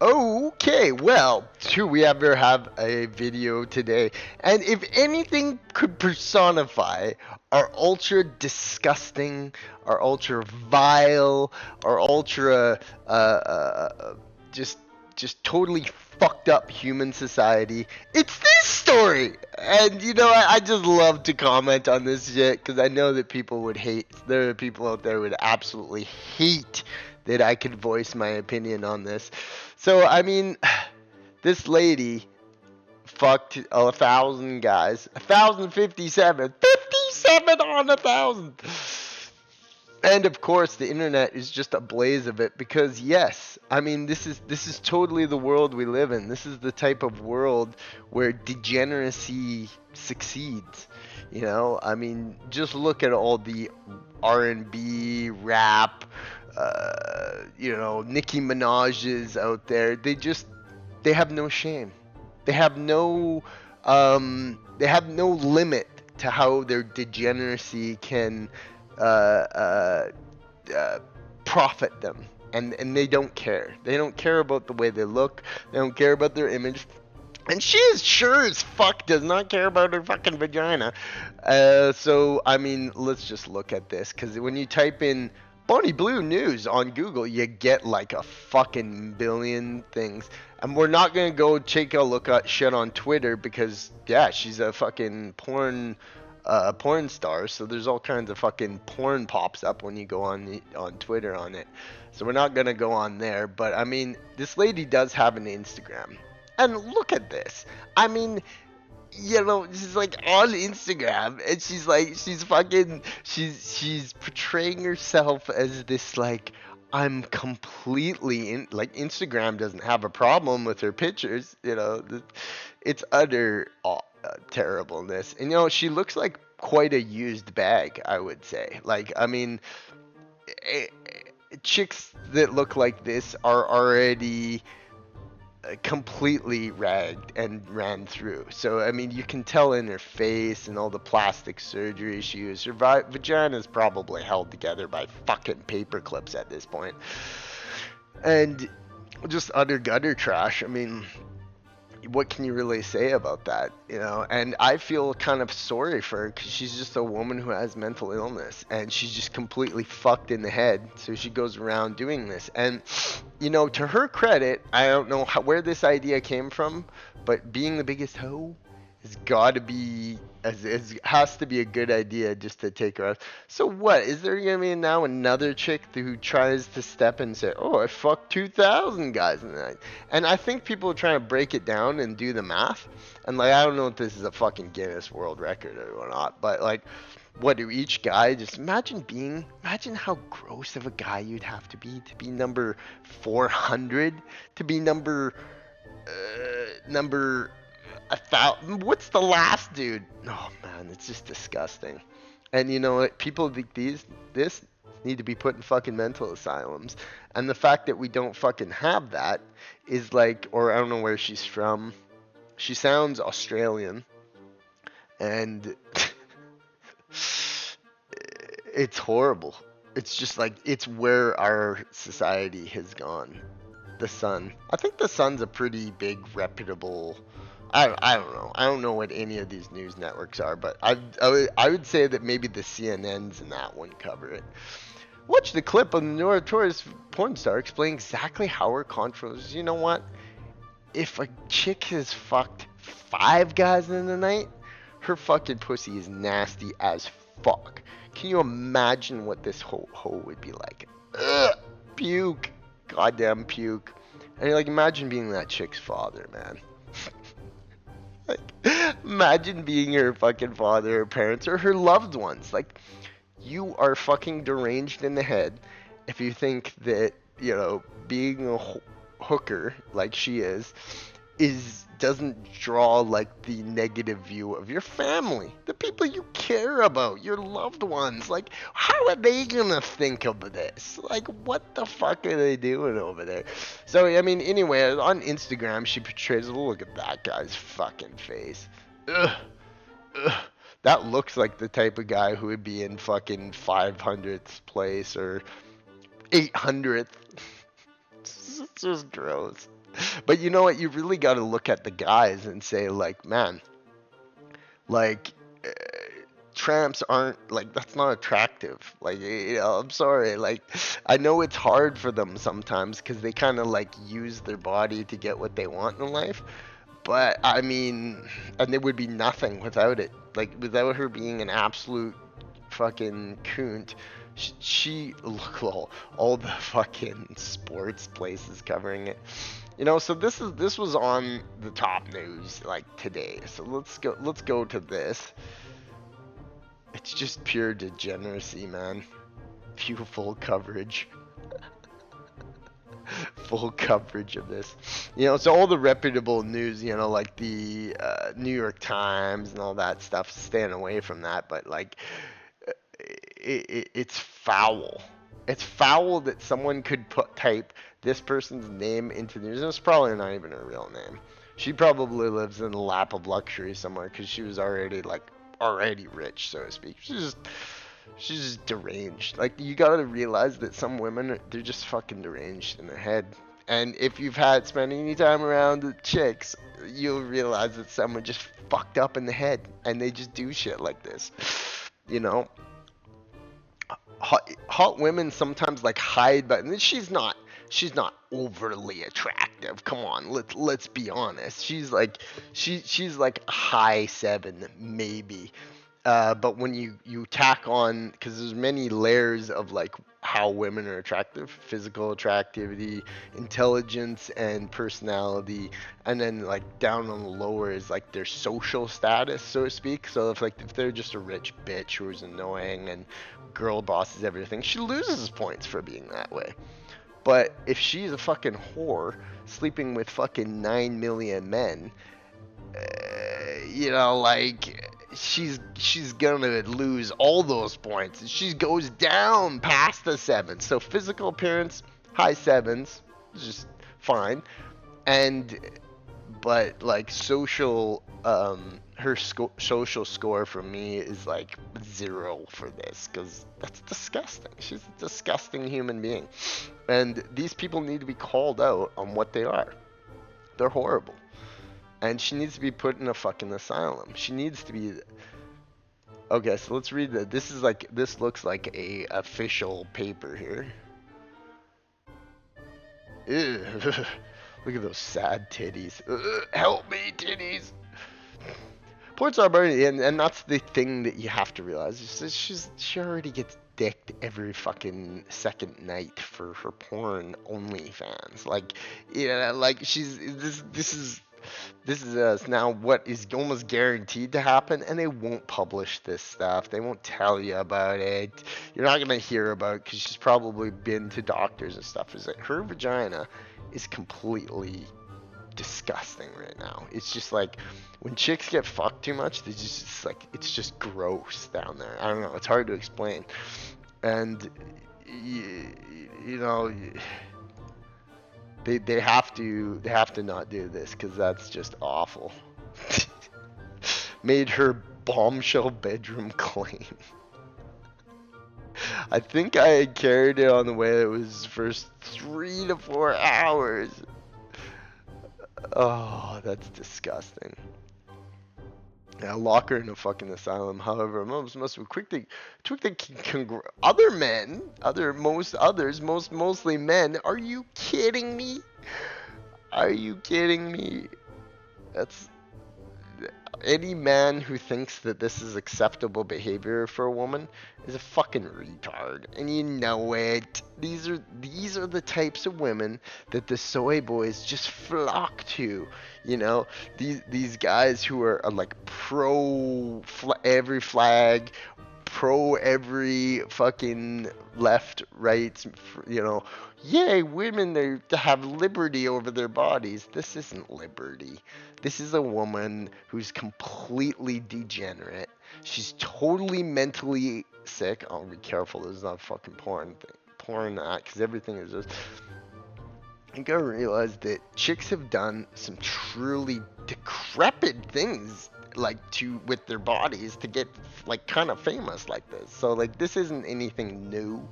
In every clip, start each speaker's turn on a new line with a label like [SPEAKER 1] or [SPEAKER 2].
[SPEAKER 1] Okay, well, we ever have a video today, and if anything could personify our ultra disgusting, our ultra vile, our ultra just just totally fucked up human society, it's this story. And I just love to comment on this shit because I know that people would hate. There are people out there who would absolutely hate that I could voice my opinion on this. So I mean, this lady fucked 1,000 guys, 1,057, 57 on 1,000. And of course, the internet is just a blaze of it because yes, I mean this is totally the world we live in. This is the type of world where degeneracy succeeds. I mean, just look at all the R&B, rap, Nicki Minaj's out there. They have no shame. They have no limit to how their degeneracy can uh, uh, uh, profit them, and they don't care. They don't care about the way they look. They don't care about their image. And she is sure as fuck does not care about her fucking vagina. So, I mean, let's just look at this. Because when you type in Bonnie Blue News on Google, you get like a fucking billion things. And we're not going to go take a look at shit on Twitter because, yeah, she's a fucking porn star. So there's all kinds of fucking porn pops up when you go on Twitter on it. So we're not going to go on there. But, I mean, this lady does have an Instagram. And look at this. I mean, she's like on Instagram and she's portraying herself as this like I'm completely in like Instagram doesn't have a problem with her pictures, it's utter terribleness. And she looks like quite a used bag, I would say. Like, I mean, eh, chicks that look like this are already completely ragged and ran through. So I mean, you can tell in her face and all the plastic surgery she used. Her vagina is probably held together by fucking paper clips at this point, and just utter gutter trash. I mean, what can you really say about that? And I feel kind of sorry for her because she's just a woman who has mental illness and she's just completely fucked in the head. So she goes around doing this. And, to her credit, I don't know where this idea came from, but being the biggest hoe has got to be, has to be a good idea just to take her out. So what? Is there going to be now another chick who tries to step and say, oh, I fucked 2,000 guys in the night? And I think people are trying to break it down and do the math. And like, I don't know if this is a fucking Guinness World Record or not, but like, what do each guy just imagine how gross of a guy you'd have to be number 400, to be number 1,000. What's the last dude? Oh man, it's just disgusting. And you know what? People think this need to be put in fucking mental asylums. And the fact that we don't fucking have that is like, or I don't know where she's from. She sounds Australian, and it's horrible. It's just like it's where our society has gone. The Sun. I think the Sun's a pretty big reputable. I don't know. I don't know what any of these news networks are, but I would say that maybe the CNNs and that one cover it. Watch the clip of the notorious porn star explain exactly how her controls. You know what? If a chick has fucked 5 guys in the night, her fucking pussy is nasty as fuck. Can you imagine what this hoe would be like? Ugh, puke. Goddamn puke. And like, imagine being that chick's father, man. Like, imagine being her fucking father, her parents, or her loved ones. Like, you are fucking deranged in the head if you think that, being a hooker like she is doesn't draw like the negative view of your family, the people you care about, your loved ones. Like, how are they gonna think of this? Like, what the fuck are they doing over there? So I mean, anyway, on Instagram she portrays, look at that guy's fucking face. Ugh. Ugh. That looks like the type of guy who would be in fucking 500th place or 800th. It's just gross. But you know what? You really got to look at the guys and say, like, man, like, uh, tramps aren't like that's not attractive. Like, I'm sorry. Like, I know it's hard for them sometimes because they kind of like use their body to get what they want in life. But I mean, and there would be nothing without it. Like, without her being an absolute fucking coont. She look all the fucking sports places covering it. So this was on the top news like today. So let's go to this. It's just pure degeneracy, man. Full coverage. Full coverage of this. So all the reputable news, like the New York Times and all that stuff, staying away from that. But like, it's foul. It's foul that someone could type this person's name into the news. And it's probably not even her real name. She probably lives in the lap of luxury somewhere because she was already rich, so to speak. She's just deranged. Like, you gotta realize that some women, they're just fucking deranged in their head. And if you've spent any time around the chicks, you'll realize that someone just fucked up in the head and they just do shit like this. You know? Hot women sometimes like hide, but she's not overly attractive. Come on, let's be honest. She's like high 7 maybe. But when you tack on, because there's many layers of like how women are attractive: physical attractivity, intelligence, and personality, and then like down on the lower is like their social status, so to speak. So if they're just a rich bitch who's annoying and girl bosses everything, she loses points for being that way. But if she's a fucking whore sleeping with fucking 9 million men, like she's gonna lose all those points. She goes down past the 7. So physical appearance, high 7s, just fine. But like social, her social score for me is like 0 for this, because that's disgusting. She's a disgusting human being, and these people need to be called out on what they are. They're horrible. And she needs to be put in a fucking asylum. She needs to be. Okay, so let's read that. This looks like a official paper here. Ew. Look at those sad titties. Help me, titties. Points are burning, and that's the thing that you have to realize. She already gets dicked every fucking second night for her porn OnlyFans. Like, like this is now what is almost guaranteed to happen, and they won't publish this stuff. They won't tell you about it. You're not gonna hear about it because she's probably been to doctors and stuff. Is that her vagina is completely disgusting right now. It's just like when chicks get fucked too much, it's just gross down there. I don't know. It's hard to explain, and they have to not do this because that's just awful. Made her bombshell bedroom clean. I think I had carried it on the way that was first 3 to 4 hours. Oh, that's disgusting. Yeah, lock her in a fucking asylum. However, most be quick to other men, mostly men. Are you kidding me? Are you kidding me? That's any man who thinks that this is acceptable behavior for a woman is a fucking retard, and you know it. These are the types of women that the soy boys just flock to. These guys who are like pro every flag, pro every fucking left, right, yay, women they have liberty over their bodies. This isn't liberty. This is a woman who's completely degenerate. She's totally mentally sick. I'll be careful. This is not fucking porn that, because everything is just. You gotta realize that chicks have done some truly decrepit things, like with their bodies to get like kind of famous like this. So like this isn't anything new.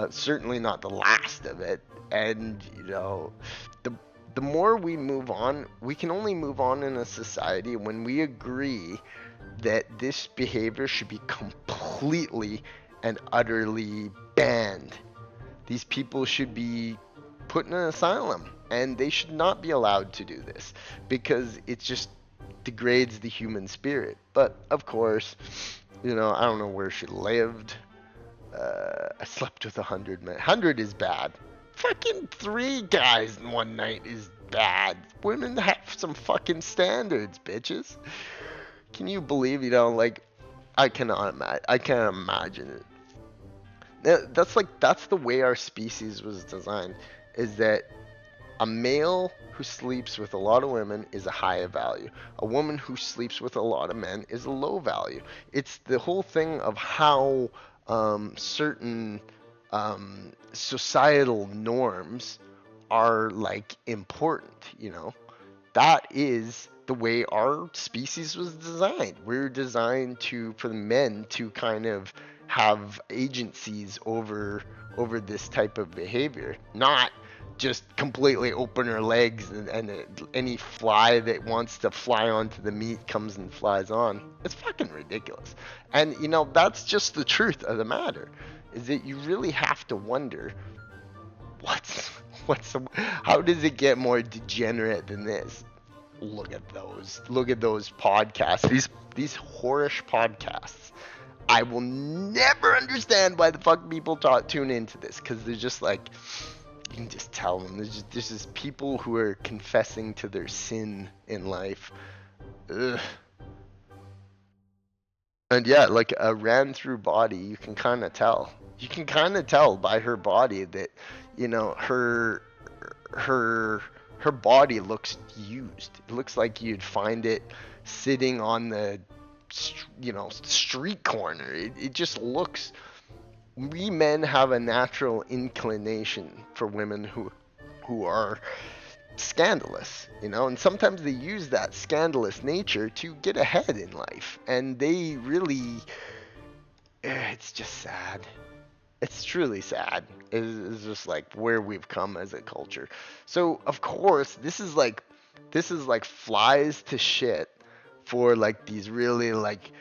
[SPEAKER 1] Certainly not the last of it. And the the more we move on, we can only move on in a society when we agree that this behavior should be completely and utterly banned. These people should be put in an asylum, and they should not be allowed to do this because it just degrades the human spirit. But of course, I don't know where she lived. I slept with 100 men. 100 is bad. Fucking 3 guys in one night is bad. Women have some fucking standards, bitches. Can you believe, like, I cannot imagine. I can't imagine it. That's the way our species was designed. Is that a male who sleeps with a lot of women is a high value. A woman who sleeps with a lot of men is a low value. It's the whole thing of how certain societal norms are like important. That is the way our species was designed. We're designed for the men to kind of have agencies over this type of behavior, not just completely open her legs and any fly that wants to fly onto the meat comes and flies on. It's fucking ridiculous. And that's just the truth of the matter, is that you really have to wonder what's how does it get more degenerate than this? Look at those podcasts, these whorish podcasts. I will never understand why the fuck people tune into this, because they're just like, you can just tell them there's just people who are confessing to their sin in life. Ugh. And yeah, like a ran through body, you can kind of tell. You can kind of tell by her body that, her her body looks used. It looks like you'd find it sitting on the, street corner. It just looks. We men have a natural inclination for women who are scandalous, and sometimes they use that scandalous nature to get ahead in life, and they really, it's just sad. It's truly sad. It's just like where we've come as a culture. So of course this is like flies to shit for like these really like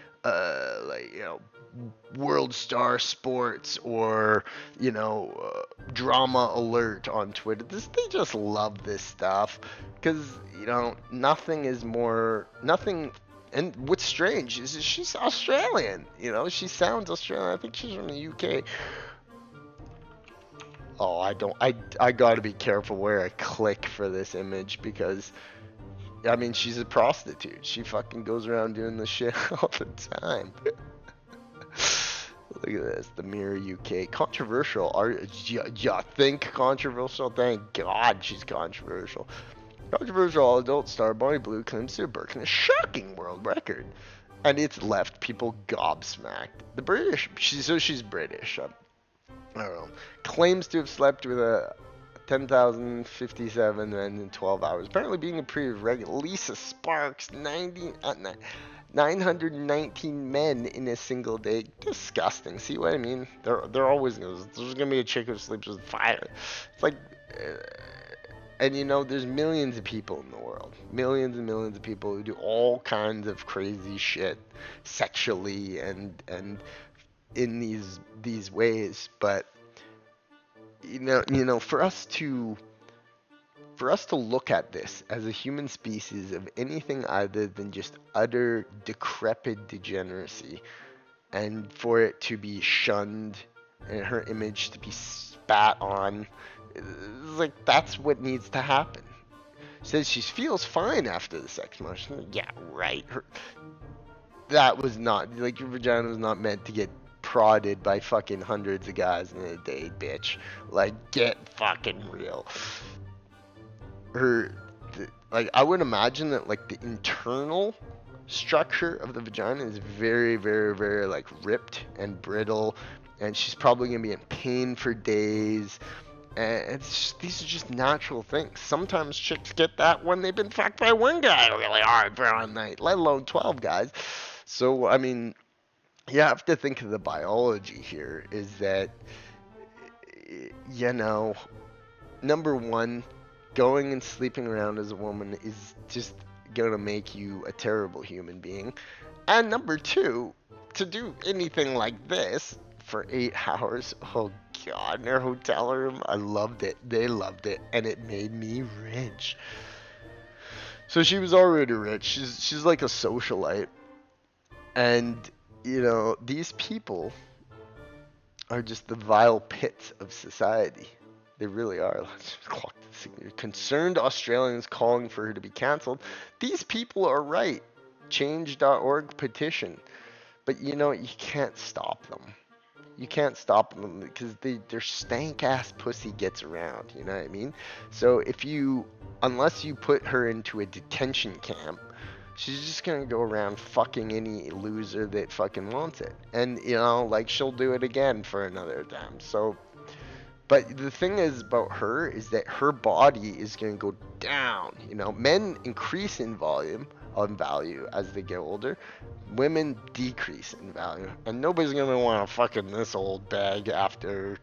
[SPEAKER 1] World Star Sports or Drama Alert on Twitter. They just love this stuff because nothing. And what's strange is that she's Australian. She sounds Australian. I think she's from the UK. Oh, I gotta be careful where I click for this image because, I mean, she's a prostitute. She fucking goes around doing this shit all the time. Look at this, the Mirror UK. Controversial. You think controversial? Thank God she's controversial. Controversial adult star Bonnie Blue claims to have broken a shocking world record. And it's left people gobsmacked. The British, she's British. I don't know. Claims to have slept with a 10,057 men in 12 hours. Apparently being a pretty regular. Lisa Sparks, 919 men in a single day. Disgusting. See what I mean? They're always there's gonna be a chick who sleeps with fire. It's like, and there's millions of people in the world, millions and millions of people who do all kinds of crazy shit sexually and in these ways. But for us to look at this as a human species of anything other than just utter decrepit degeneracy, and for it to be shunned and her image to be spat on, it's like that's what needs to happen. Says she feels fine after the sex motion. Yeah, right. That was not, like, your vagina was not meant to get prodded by fucking hundreds of guys in a day, bitch. Like, get fucking real. I would imagine that, like, the internal structure of the vagina is very, very, very, like, ripped and brittle, and she's probably gonna be in pain for days. And these are just natural things. Sometimes chicks get that when they've been fucked by one guy really hard for a night, let alone 12 guys. So, I mean, you have to think of the biology here, is that, number one, going and sleeping around as a woman is just gonna make you a terrible human being. And number two, to do anything like this for 8 hours, oh god, in their hotel room, I loved it. They loved it, and it made me rich. So she was already rich. She's like a socialite, and these people are just the vile pits of society. They really are. Let's just clock the signature. Concerned Australians calling for her to be cancelled. These people are right. Change.org petition. But you can't stop them. You can't stop them because their stank ass pussy gets around. You know what I mean? So unless you put her into a detention camp, she's just gonna go around fucking any loser that fucking wants it. And like she'll do it again for another time. So, but the thing is about her is that her body is gonna go down. Men increase in value as they get older. Women decrease in value, and nobody's gonna want to fucking this old bag after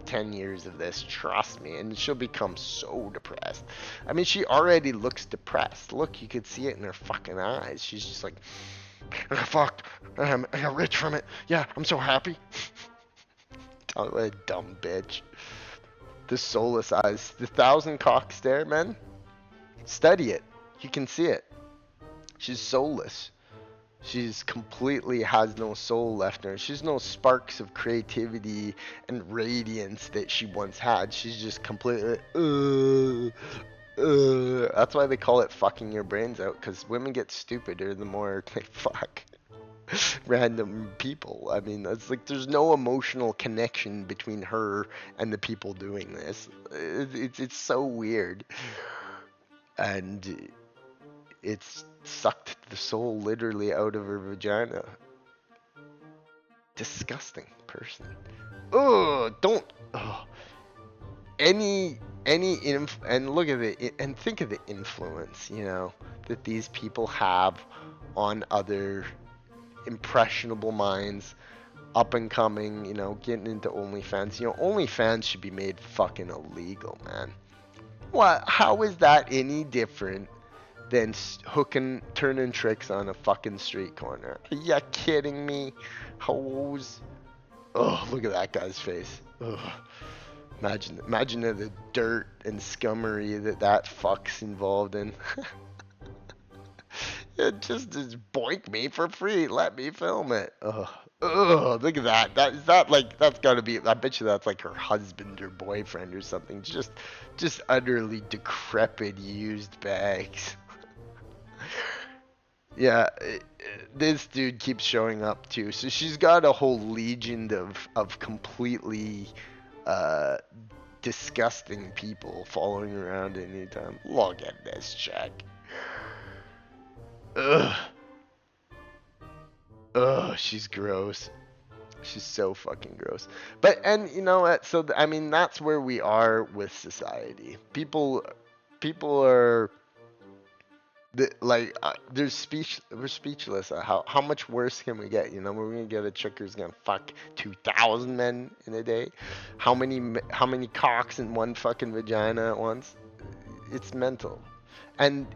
[SPEAKER 1] 10 years of this, trust me. And she'll become so depressed. I mean, she already looks depressed. Look, you could see it in her fucking eyes. She's just like, I got fucked. I got rich from it. Yeah, I'm so happy. What a dumb bitch. The soulless eyes. The 1,000 cock stare, man. Study it. You can see it. She's soulless. She's completely has no soul left in her. She's no sparks of creativity and radiance that she once had. She's just completely, That's why they call it fucking your brains out, because women get stupider the more they fuck random people. I mean, it's like there's no emotional connection between her and the people doing this. It's so weird. And it's sucked the soul literally out of her vagina. Disgusting person. Don't. Any and look at it and think of the influence, that these people have on other impressionable minds, up and coming, getting into OnlyFans. OnlyFans should be made fucking illegal, man. What? How is that any different than turning tricks on a fucking street corner? Are you kidding me? Hoes. Oh, look at that guy's face. Ugh. Imagine the dirt and scummery that fuck's involved in. It just boink me for free. Let me film it. Ugh. Look at that. That's gotta be, I bet you that's like her husband or boyfriend or something. Just utterly decrepit used bags. Yeah, this dude keeps showing up too. So she's got a whole legion of completely disgusting people following around anytime. Look at this chick. Ugh. Ugh, she's gross. She's so fucking gross. But, and you know what? So, I mean, that's where we are with society. People are... we're speechless at how much worse can we get? We're gonna get a chick who's gonna fuck 2,000 men in a day. How many cocks in one fucking vagina at once? It's mental. And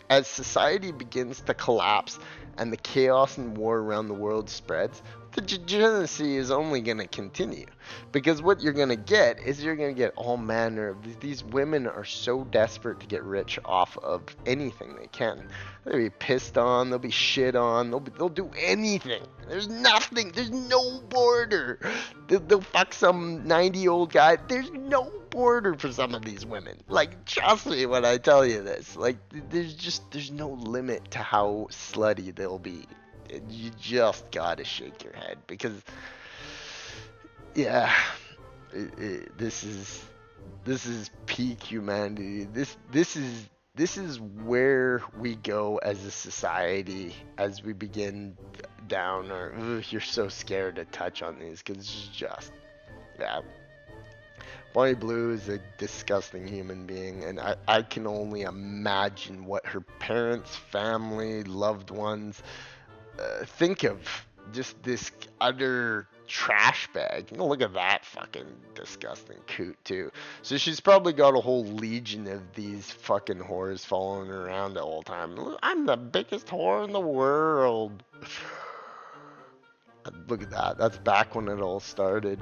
[SPEAKER 1] as society begins to collapse and the chaos and war around the world spreads, the degeneracy is only going to continue. Because what you're going to get is you're going to get all manner of... These women are so desperate to get rich off of anything they can. They'll be pissed on, they'll be shit on, they'll do anything. There's nothing, there's no border. They'll fuck some 90-year-old guy. There's no border for some of these women. Like, trust me when I tell you this. Like, there's no limit to how slutty they'll be. You just gotta shake your head because, yeah, this is peak humanity. This is where we go as a society as we begin down. Or you're so scared to touch on these because it's just, yeah. Bonnie Blue is a disgusting human being, and I can only imagine what her parents, family, loved ones think of just this utter trash bag. You know, look at that fucking disgusting coot too. So she's probably got a whole legion of these fucking whores following her around the whole time. I'm the biggest whore in the world. Look at that. That's back when it all started.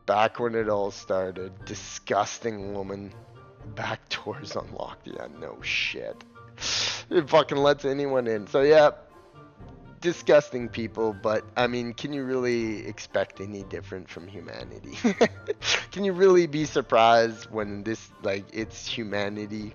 [SPEAKER 1] Back when it all started. Disgusting woman. Back doors unlocked. Yeah, no shit. It fucking lets anyone in. So yeah, disgusting people, but I mean, can you really expect any different from humanity? Can you really be surprised when this, like, it's humanity